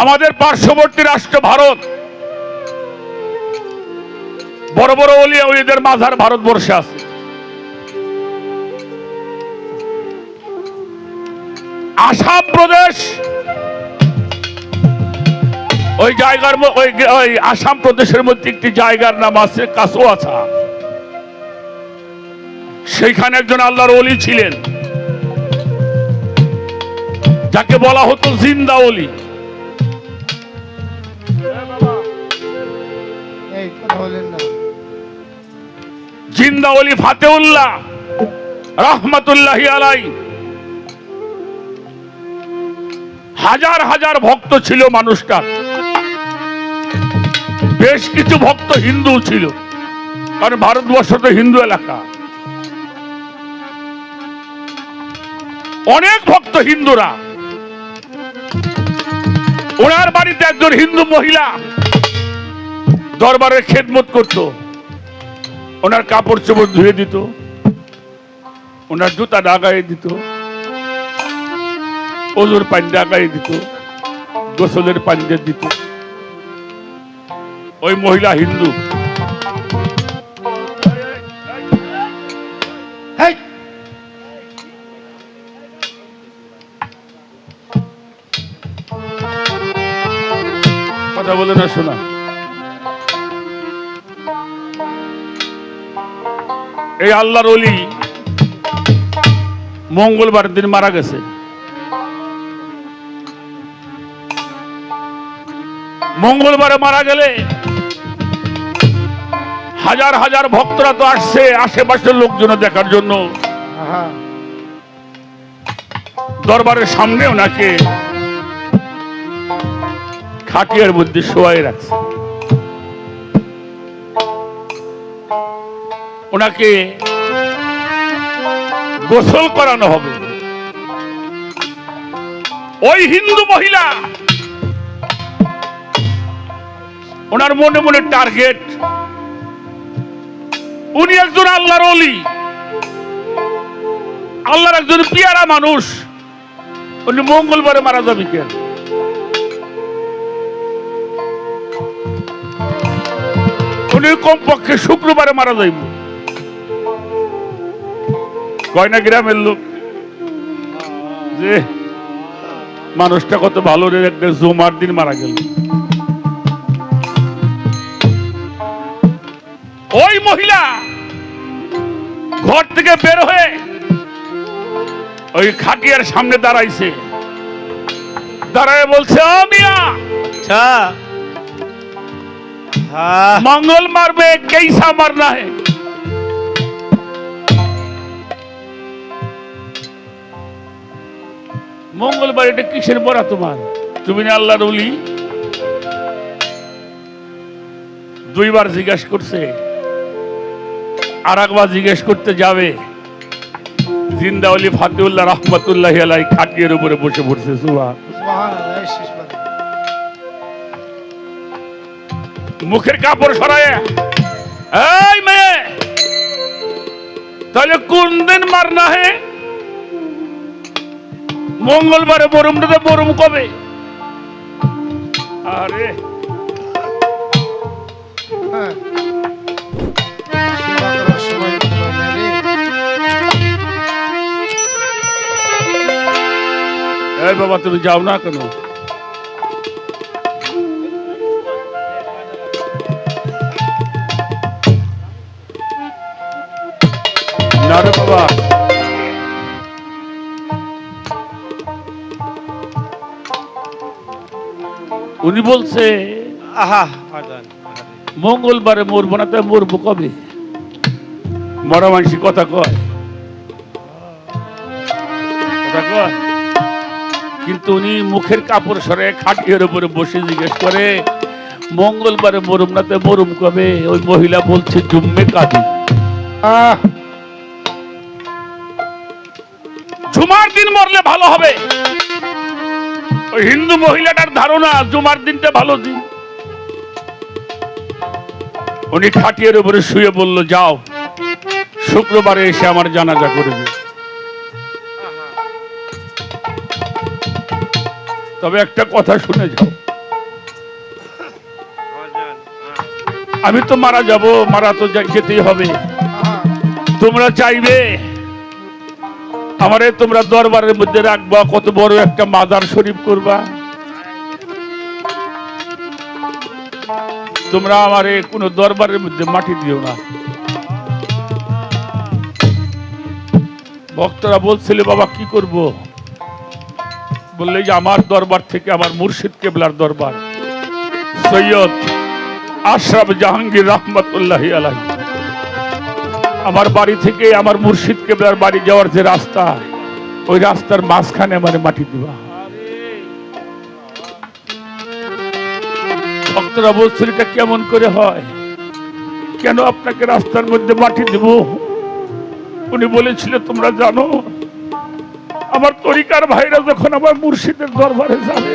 আমাদের পার্শ্ববর্তী রাষ্ট্র ভারত, বড় বড় ওলিয়া ওলিদের মাঝার ভারতবর্ষে আছে। আসাম প্রদেশ, ওই জায়গার ওই আসাম প্রদেশের মধ্যে একটি জায়গার নাম আছে কাসোয়াছা। সেইখানে একজন আল্লাহর ওলি ছিলেন, যাকে বলা হতো জিন্দা ওলি। জিন্দা ওলি ফাতেউল্লাহ রহমাতুল্লাহি আলাইহি। হাজার হাজার ভক্ত ছিল মানুষটার। বেশ কিছু ভক্ত হিন্দু ছিল, কারণ ভারতবর্ষ তো হিন্দু এলাকা। অনেক ভক্ত হিন্দুরা। ওনার বাড়িতে একজন হিন্দু মহিলা দরবারে খেদমত করত। ওনার কাপড় চোপড় ধুয়ে দিত, ওনার জুতা ডাগাই দিত, ওজুর পানি ডাগাই দিত, গোসলের পানি দিত। ওই মহিলা হিন্দু। কথা বলে না শোনা। এই আল্লাহর ওলি মঙ্গলবার দিন মারা গেছে। মঙ্গলবারে মারা গেলে হাজার হাজার ভক্তরা তো আসছে আশেপাশের লোকজন দেখার জন্য। দরবারের সামনে ওনাকে খাটিয়ার মধ্যে শোয়াই রাখছে। ওনাকে গোসল করানো হবে। ওই হিন্দু মহিলা ওনার মনে মনে টার্গেট, উনি একজন আল্লাহর ওলি, আল্লাহর একজন পিয়ারা মানুষ, উনি মঙ্গলবারে মারা যাবে কেন? উনি কমপক্ষে শুক্রবারে মারা যাইব। কয়না গ্রামের লোক যে মানুষটা কত ভালো রে, একটা জুমার দিন মারা গেল। ওই মহিলা ঘর থেকে বের হয়ে ওই খাটিয়ার সামনে দাঁড়াইছে। দাঁড়ায় বলছে, ও মিয়া, मंगल मार में कैसा मरना है? मंगलबार এটা কিসের পড়া তোমার? তুমি না আল্লাহর ওলি? দুইবার জিজ্ঞেস করছে, আর একবার জিজ্ঞেস করতে যাবে। জিন্দা ওলি ফাতেউল্লাহ রহমাতুল্লাহি আলাইহি খাটিয়ার উপরে বসে পড়ছে। সুবহানাল্লাহ। মুখের কাপড় সরায়, এই মেয়ে, তাহলে কোন দিন মারনা হে? মঙ্গলবারে মরুমটা তো মরুম কবে? আরে এই বাবা, তুমি যাও না কেন? বাবা, উনি বলছে মঙ্গলবারে মরবো না, তাই মরবো কবে? মরা মানুষই কথা কয়, কিন্তু উনি মুখের কাপড় সরে খাটিয়ার উপরে বসে জিজ্ঞেস করে, মঙ্গলবারে মরুম না, তাই মরুম কবে? ওই মহিলা বলছে, জুম্মে কাদি। জুমার দিন মরলে ভালো হবে। ওই হিন্দু মহিলাটার ধারণা জুমার দিনটা ভালো দিন। উনি খাটিয়ার উপরে শুয়ে বলল, যাও শুক্রবারে এসে আমার জানাজা করবে। তবে একটা কথা শুনে যাও, আমি তো মারা যাব, মারা তো যেতেই হবে। তোমরা চাইবে আমারে তোমরা দরবারের মধ্যে রাখবা, কত বড় একটা মাজার শরীফ করবা। তোমরা আমারে কোন দরবারের মধ্যে মাটি দিও না। ভক্তরা বলছিল বাবা কি করব? বললে যে আমার দরবার থেকে আমার মুর্শিদ কেবলার দরবার সৈয়দ আশরাফ জাহাঙ্গীর রহমতুল্লাহি আলাইহি, আমার বাড়ি থেকে আমার মুর্শিদ কেবলার বাড়ি যাওয়ার যে রাস্তা, ওই রাস্তার মাঝখানে আমার মাটি দিবা। ভক্তরা বলছিল এটা কেমন করে হয়, কেন আপনাকে রাস্তার মধ্যে মাটি দেব? উনি বলেছিল তোমরা জানো আমার তরিকার ভাইরা যখন আমার মুর্শিদের দরবারে যাবে,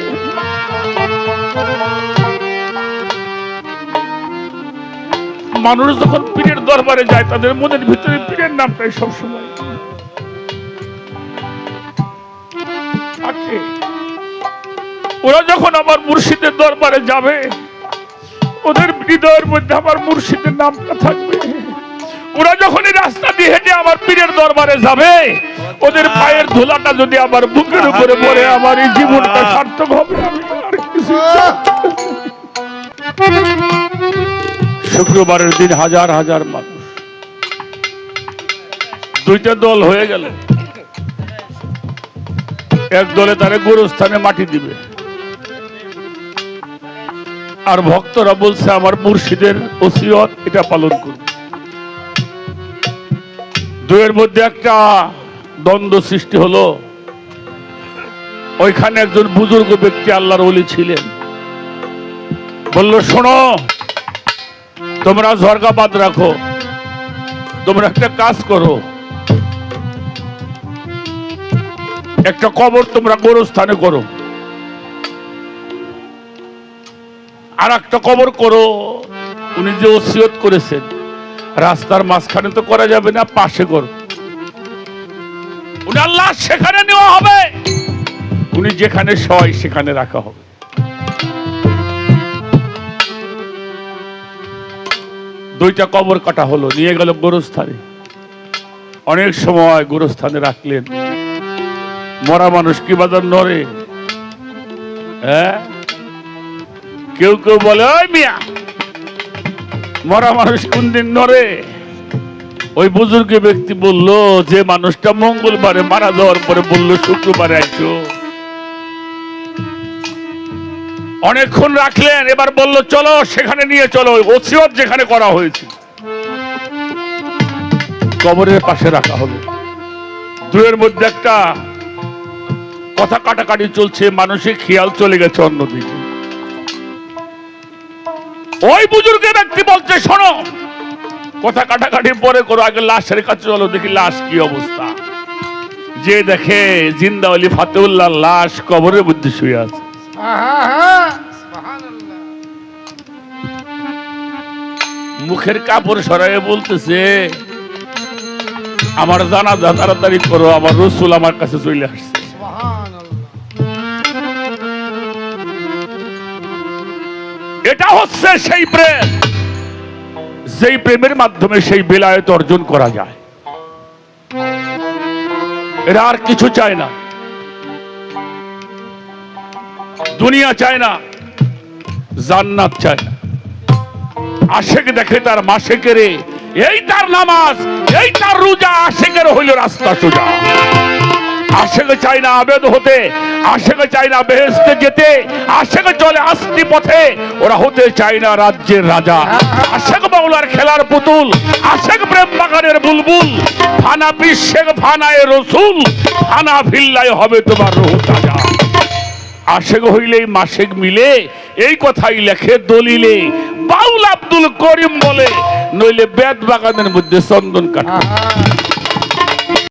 মানুষ যখন পীরের দরবারে যায় তাদের মনের ভিতরে পীরের নামটাই সবসময় থাকে। ওরা যখন আমার মুর্শিদের দরবারে যাবে, ওদের হৃদয়ের মধ্যে আমার মুর্শিদের নামটা থাকবে। ওরা যখন এই রাস্তা দিয়ে হেঁটে আমার পীরের দরবারে যাবে, ওদের পায়ের ধুলাটা যদি আমার বুকের উপরে পড়ে, আমার এই জীবনটা সার্থক হবে। শুক্রবারের দিন হাজার হাজার মানুষ, দুইটা দল হয়ে গেল। এক দলে তারে গোরস্থানে মাটি দিবে, আর ভক্তরা বলছে আমার মুর্শিদের ওসিয়ত এটা পালন করবে। দুয়ের মধ্যে একটা দ্বন্দ্ব সৃষ্টি হলো। ওইখানে একজন বুজুর্গ ব্যক্তি আল্লাহর ওলি ছিলেন, বলল শোনো তোমরা ঝরকা বাদ রাখো, তোমরা একটা কাজ করো, একটা কবর তোমরা গোরস্থানে করো, আর একটা কবর করো উনি যে ওসিয়ত করেছেন রাস্তার মাঝখানে তো করা যাবে না, পাশে করো। উনি আল্লাহ সেখানে নেওয়া হবে, উনি যেখানে শয় সেখানে রাখা হবে। দুইটা কবর কাটা হলো, নিয়ে গেল গোরস্থানে। অনেক সময় গোরস্থানে রাখলেন, মরা মানুষ কি বাজার নড়ে? হ্যাঁ, কেউ কেউ বলে ওই মিয়া মরা মানুষ কোন দিন নড়ে? ওই বুজুর্গ ব্যক্তি বলল যে মানুষটা মঙ্গলবারে মারা যাওয়ার পরে বলল শুক্রবারে আইছো। অনেকক্ষণ রাখলেন, এবার বলল চলো সেখানে নিয়ে চলো, ওসিয়ত যেখানে করা হয়েছে কবরের পাশে রাখা হবে। দুয়ের মধ্যে একটা কথা কাটাকাটি চলছে, মানুষের খেয়াল চলে গেছে অন্যদিকে। ওই বুজুর্গ ব্যক্তি বলছে শোনো কথা কাটাকাটি পরে করো, আগে লাশের কাছে চলো দেখি লাশ কি অবস্থা। যে দেখে জিন্দা ওলি ফাতেউল্লাহ লাশ কবরের মধ্যে শুয়ে আছে। মুখের কাপড় সরাইয়ে বলতেছে আমার জানাজা তাড়াতাড়ি করো, আমার রসুল আমার কাছে চলে আসছে। এটা হচ্ছে সেই প্রেম, যেই প্রেমের মাধ্যমে সেই বেলায়েত অর্জন করা যায়। এরা আর কিছু চায় না, দুনিয়া চায় না, জান্নাত চায় না। আশেক দেখে তার মাশেকের, এই তার নামাজ, এই তার রোজা, আশেকের হইল রাস্তা সোজা। আশেকে চায় না আবেদ হতে, আশেকে চায় না বেহেশতে যেতে, আশেকে চলে আস্তি পথে, ওরা হতে চায় না রাজ্যের রাজা। আশেক মাওলার খেলার পুতুল, আশেক প্রেম বাগানের বুলবুল, ফানা বিশ্বেক ফানায় রসুল, ফানা ভিল্লায় হবে তোমার রুহ তাজা। আশেক হইলেই মাসেক মিলে, এই কথাই লেখে দলিলে বাউল আব্দুল করিম বলে, নইলে বেদ বাগানের মধ্যে চন্দন কাটে।